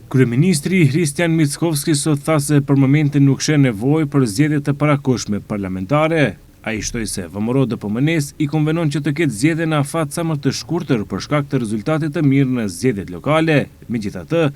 Kryeministri Hristian Mickovski sot tha se për momentin nuk sheh nevojë për zgjedhje të parakohshme parlamentare. Ai shtoi se VMRO DPMNES i konvenon që të ketë zgjedhje në afat sa më të shkurtër për shkak të rezultatit të mirë në zgjedhjet lokale. Megjithatë,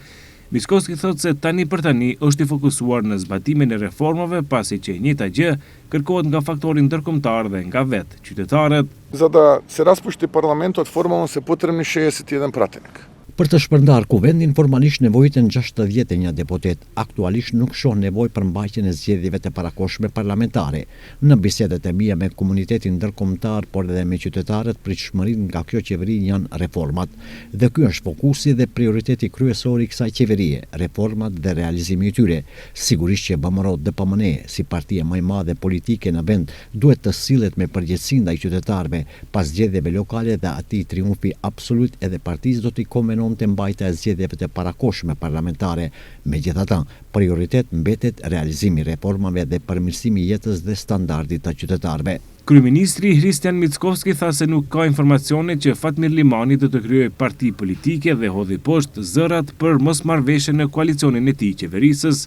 Mickovski thotë se tani për tani është i fokusuar në zbatimin e reformave, pasi që e njëjta gjë kërkohet nga faktori ndërkombëtar dhe nga vetë qytetarët. За да се разпушти парламентот, формално се потребни 61 пратеник. Për të shpërndar kuvendin, formalisht nevojiten 61 deputet. Aktualisht nuk shoh nevojë për mbajtjen e zgjedhjeve të parakohshme parlamentare. Në bisedet e mia me komunitetin ndërkombëtar, por edhe me qytetarët, pritshmërinë nga kjo qeveri janë reformat. Dhe ky është fokusi dhe prioriteti kryesor i kësaj qeverie, reformat dhe realizimi i tyre. Sigurisht që VMRO DPMNE, si partia më e madhe politike në vend, duhet të sillet me përgjegjësi ndaj qytetarëve. Pas zgjedhjeve lokale dhe atij triumfi absolut, edhe partisë do t'i konvenon të mbajtja e zgjedhjeve të parakohshme parlamentare. Megjithatë, prioritet mbetet realizimi i reformave dhe përmirësimi i jetës dhe standardit të qytetarëve. Kryeministri Hristian Mickovski tha se nuk ka informacione që Fatmir Limani do të krijojë parti politike dhe hodhi poshtë zërat për mosmarrveshje në koalicionin e tij qeverisës.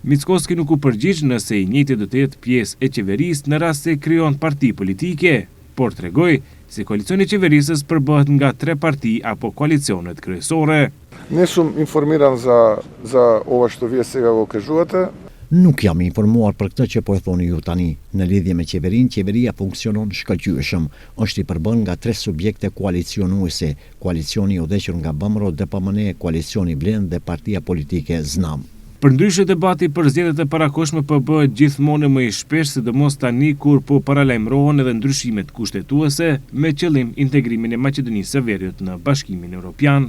Mickovski nuk u përgjigj nëse i njëjti do të jetë pjesë e qeverisë në rast se krijon parti politike, por tregoi se koalicioni i qeverisës përbëhet nga 3 parti apo koalicionet kryesore. Не сум информиран за ова што вие сега го кажувате. Nuk jam informuar për këtë që po e thoni ju tani. Në lidhje me qeverinë, qeveria funksionon shkëlqyeshëm. Është i përbën nga 3 subjekte koalicionuese, koalicioni i udhëhequr nga VMRO DPMNE, koalicioni Vlen dhe partia politike Znam. Përndryshe, debati për zgjedhjet e parakohshme po bëhet gjithmonë më i shpesh, sidomos tani kur po paralajmërohen edhe ndryshimet kushtetuese me qëllim integrimin e Maqedonisë së Veriut në Bashkimin Evropian.